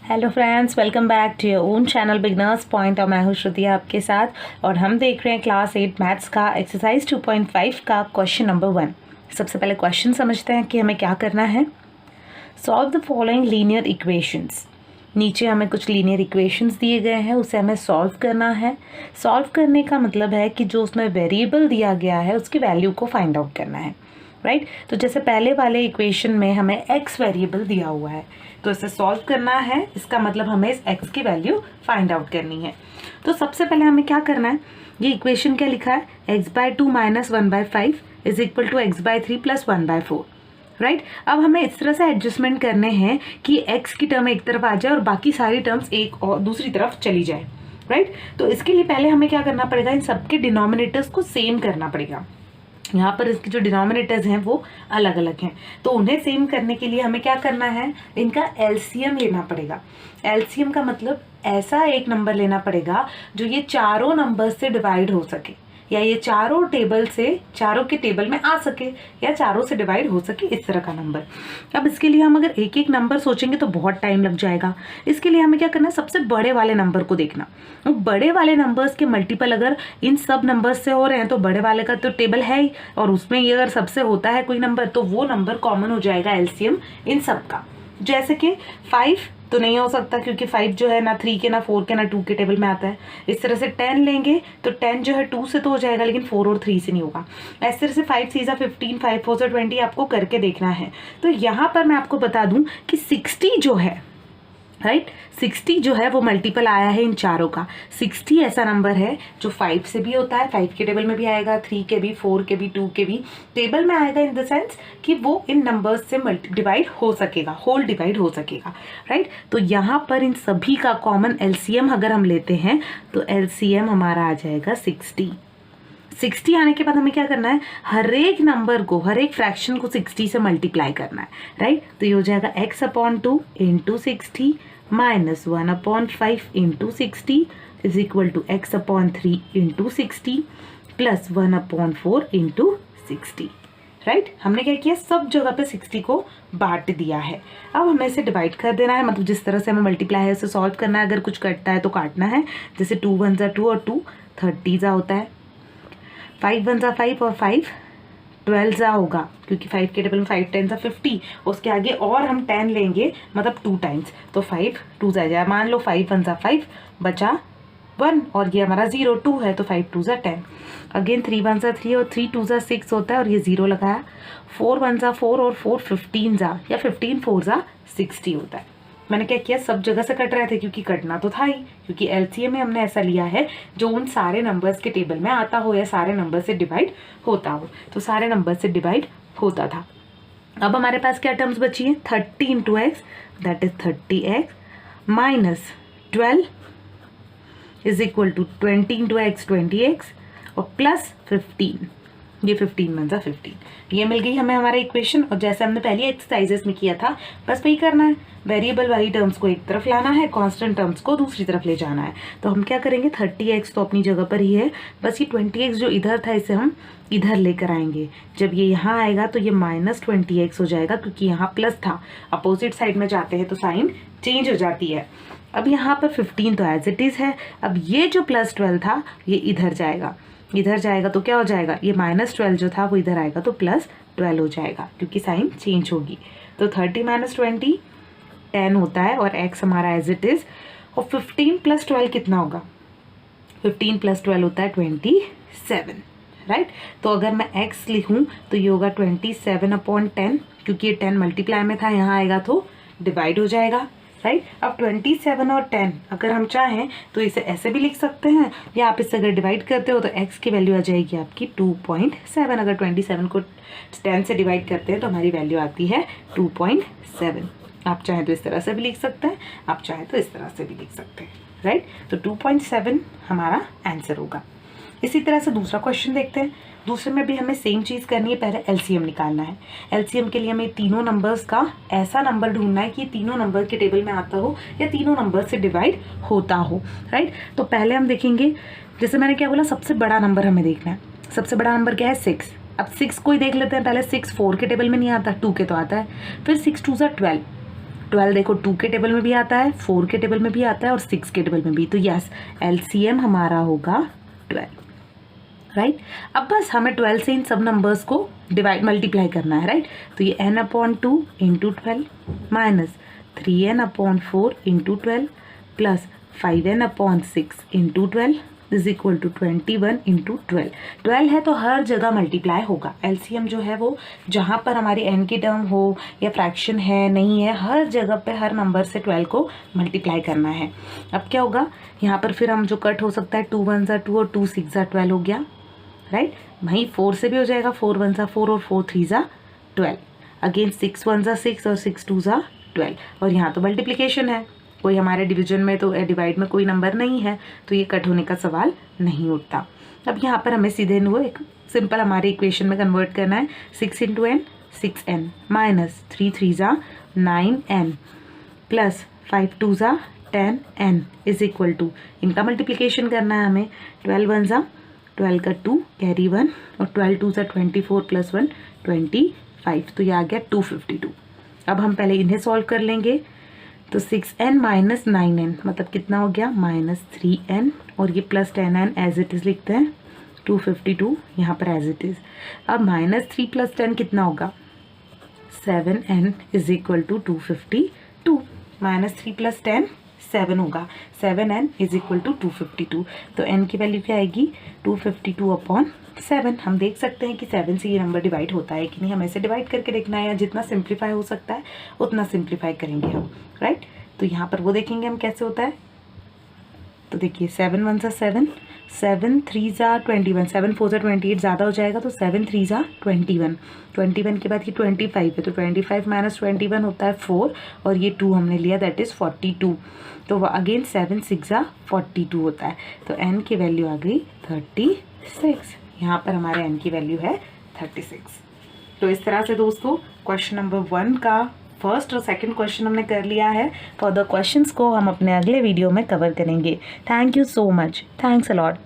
Hello friends, welcome back to your own channel beginners point. और मैं हूँ श्रुति आपके साथ और हम देख रहे हैं क्लास 8 मैथ्स का एक्सरसाइज 2.5 का क्वेश्चन नंबर 1। सबसे पहले क्वेश्चन समझते हैं कि हमें क्या करना है। Solve the following linear equations. नीचे हमें कुछ लीनियर इक्वेशंस दिए गए हैं, उसे हमें सॉल्व करना है। सॉल्व करने का मतलब है कि जो उसमें वेरिएबल दिया गया है उसकी वैल्यू को फाइंड आउट करना है, राइट। तो जैसे पहले वाले इक्वेशन में हमें x वेरिएबल दिया हुआ है तो इसे सॉल्व करना है, इसका मतलब हमें इस x की वैल्यू फाइंड आउट करनी है। तो सबसे पहले हमें क्या करना है, ये इक्वेशन क्या लिखा है, x/2 - 1/5 is equal to x/3 + 1/4, right. अब हमें इस तरह से एडजस्टमेंट करने हैं कि x की टर्म एक तरफ आ जाए और बाकी सारी टर्म्स एक और दूसरी तरफ चली जाए, राइट। तो इसके लिए पहले हमें क्या करना पड़ेगा, इन सबके डिनोमिनेटर्स को सेम करना पड़ेगा। यहाँ पर इसके जो डिनोमिनेटर्स हैं वो अलग अलग हैं, तो उन्हें सेम करने के लिए हमें क्या करना है, इनका एलसीएम लेना पड़ेगा। एलसीएम का मतलब ऐसा एक नंबर लेना पड़ेगा जो ये चारों नंबर से डिवाइड हो सके, या ये चारों के टेबल में आ सके, या चारों से डिवाइड हो सके, इस तरह का नंबर। अब इसके लिए हम अगर एक एक नंबर सोचेंगे तो बहुत टाइम लग जाएगा। इसके लिए हमें क्या करना है, सबसे बड़े वाले नंबर को देखना। बड़े वाले नंबर्स के मल्टीपल अगर इन सब नंबर्स से हो रहे हैं तो बड़े वाले का तो टेबल है ही, और उसमें ये अगर सबसे होता है कोई नंबर तो वो नंबर कॉमन हो जाएगा एलसीएम इन सब का। जैसे कि 5 तो नहीं हो सकता क्योंकि 5 जो है ना 3 के, ना 4 के, ना 2 के टेबल में आता है। इस तरह से 10 लेंगे तो 10 जो है 2 से तो हो जाएगा लेकिन 4 और 3 से नहीं होगा। इस तरह से 5 3 15, 5 4 20 आपको करके देखना है। तो यहाँ पर मैं आपको बता दूं कि 60 जो है, राइट, 60 जो है वो मल्टीपल आया है इन चारों का। 60 ऐसा नंबर है जो 5 से भी होता है, 5 के टेबल में भी आएगा, 3 के भी, 4 के भी, 2 के भी टेबल में आएगा, इन द सेंस कि वो इन नंबर्स से डिवाइड हो सकेगा, होल डिवाइड हो सकेगा, राइट। तो यहाँ पर इन सभी का कॉमन एलसीएम अगर हम लेते हैं तो एलसीएम हमारा आ जाएगा 60 आने के बाद हमें क्या करना है, हर एक नंबर को, हर एक फ्रैक्शन को 60 से मल्टीप्लाई करना है, राइट। तो ये हो जाएगा x/2 into 60 minus 1/5 into 60 is equal to x/3 into 60 plus 1/4 into 60, right. हमने क्या किया, सब जगह पे 60 को बांट दिया है। अब हमें इसे डिवाइड कर देना है, मतलब जिस तरह से हमें मल्टीप्लाई है उसे सॉल्व करना है। अगर कुछ कटता है तो काटना है, जैसे 2 1 2 और 2 30 होता है, 5 1 5 और 5 12 होगा क्योंकि 5 के टेबल में 5 10 50, उसके आगे और हम 10 लेंगे मतलब 2 टाइम्स, तो 5 2 जाए, मान लो 5 1 5 बचा 1 और ये हमारा 0 2 है तो 5 2 10, अगेन 3 1 3 और 3 2 6 होता है और ये 0 लगाया, 4 1 4 और 4 15 या 15 4 60 होता है। मैंने क्या किया, सब जगह से कट रहे थे क्योंकि कटना तो था ही, क्योंकि एलसीएम में हमने ऐसा लिया है जो उन सारे नंबर्स के टेबल में आता हो या सारे नंबर से डिवाइड होता हो, तो सारे नंबर से डिवाइड होता था। अब हमारे पास क्या टर्म्स बची हैं, 30 into x that is 30x minus 12 is equal to 20 into x 20x और प्लस 15, ये 15 बन जा 15। ये मिल गई हमें हमारा इक्वेशन। और जैसे हमने पहले एक्सरसाइजेस में किया था बस वही करना है, वेरिएबल वाली टर्म्स को एक तरफ लाना है, कांस्टेंट टर्म्स को दूसरी तरफ ले जाना है। तो हम क्या करेंगे, 30x तो अपनी जगह पर ही है, बस ये 20x जो इधर था इसे हम इधर लेकर आएंगे। जब ये यहाँ आएगा तो ये माइनस 20x हो जाएगा क्योंकि यहाँ प्लस था, अपोजिट साइड में जाते हैं तो साइन चेंज हो जाती है। अब यहाँ पर 15 तो एज इट इज़ है। अब ये जो प्लस 12 था ये इधर जाएगा, इधर जाएगा तो क्या हो जाएगा, ये माइनस 12 जो था वो इधर आएगा तो प्लस 12 हो जाएगा क्योंकि साइन चेंज होगी। तो 30 माइनस 20 10 होता है और x हमारा एज इट इज़। और 15 प्लस 12 कितना होगा, 15 प्लस 12 होता है 27, राइट। तो अगर मैं x लिखूँ तो ये होगा 27/10 क्योंकि ये 10 मल्टीप्लाई में था, यहाँ आएगा तो डिवाइड हो जाएगा, राइट। अब 27 और 10 अगर हम चाहें तो इसे ऐसे भी लिख सकते हैं, या आप इससे अगर डिवाइड करते हो तो x की वैल्यू आ जाएगी आपकी 2.7। अगर 27 को 10 से डिवाइड करते हैं तो हमारी वैल्यू आती है 2.7। आप चाहें तो इस तरह से भी लिख सकते हैं, आप चाहें तो इस तरह से भी लिख सकते हैं, राइट। तो 2.7 हमारा आंसर होगा। इसी तरह से दूसरा क्वेश्चन देखते हैं। दूसरे में भी हमें सेम चीज़ करनी है, पहले एलसीएम निकालना है। एलसीएम के लिए हमें तीनों नंबर्स का ऐसा नंबर ढूंढना है कि तीनों नंबर के टेबल में आता हो या तीनों नंबर से डिवाइड होता हो, राइट। तो पहले हम देखेंगे, जैसे मैंने क्या बोला, सबसे बड़ा नंबर हमें देखना है। सबसे बड़ा नंबर क्या है, 6। अब 6 को ही देख लेते हैं पहले। 6 4 के टेबल में नहीं आता, 2 के तो आता है। फिर 6 2 12, 12 देखो 2 के टेबल में भी आता है, 4 के टेबल में भी आता है और 6 के टेबल में भी। तो यस, LCM हमारा होगा 12, राइट। अब बस हमें 12 से इन सब नंबर्स को मल्टीप्लाई करना है, राइट। तो ये n/2 into 12 minus 3n/4 into 12 plus 5n/6 into 12 is equal to 21 into 12। 12 है तो हर जगह मल्टीप्लाई होगा। एलसीएम जो है वो जहाँ पर हमारी n की टर्म हो या फ्रैक्शन है नहीं है, हर जगह पे हर नंबर से 12 को मल्टीप्लाई करना है। अब क्या होगा यहाँ पर, फिर हम जो कट हो सकता है 2 1 2 और 2 6 12 हो गया, राइट। वहीं 4 से भी हो जाएगा, 4 1 4 और 4 3 12। अगेन 6 1 6 और 6 2 12। और यहाँ तो मल्टीप्लिकेशन है, कोई हमारे डिवीजन में तो डिवाइड में कोई नंबर नहीं है, तो ये कट होने का सवाल नहीं उठता। अब यहाँ पर हमें सीधे इनको एक सिंपल हमारे इक्वेशन में कन्वर्ट करना है। 6 into n 6n minus 3 3 9n plus 5 2 10n is equal to, इनका मल्टीप्लिकेशन करना है हमें। 12 1 12 का 2 कैरी 1 और 12 2 24 प्लस 1 25। तो ये आ गया 252। अब हम पहले इन्हें सॉल्व कर लेंगे। तो 6n माइनस 9n मतलब कितना हो गया, माइनस 3n और ये plus 10n as it is लिखते हैं। 252 यहाँ पर एज इट इज़। अब माइनस 3 प्लस 10 कितना होगा, 7n is equal to 252। Minus 3 plus 10 7 होगा, 7n इज इक्वल टू 252। तो n की वैल्यू क्या आएगी, 252/7। हम देख सकते हैं कि 7 से ये नंबर डिवाइड होता है कि नहीं, हमें इसे डिवाइड करके देखना है, या जितना सिंप्लीफाई हो सकता है उतना सिंप्लीफाई करेंगे हम, राइट। तो यहाँ पर वो देखेंगे हम कैसे होता है। तो देखिए 7 1 7, 7 3 21, 7 4 28 ज़्यादा हो जाएगा, तो 7 3 21, 21 के बाद ये 25 है, तो 25 माइनस 21 होता है 4 और ये 2 हमने लिया, दैट इज़ 42। तो अगेन 7 6 42 होता है। तो n की वैल्यू आ गई 36। यहाँ पर हमारे n की वैल्यू है 36। तो इस तरह से दोस्तों क्वेश्चन नंबर 1 का फर्स्ट और सेकंड क्वेश्चन हमने कर लिया है। फर्दर क्वेश्चंस को हम अपने अगले वीडियो में कवर करेंगे। Thank you so much, thanks a lot.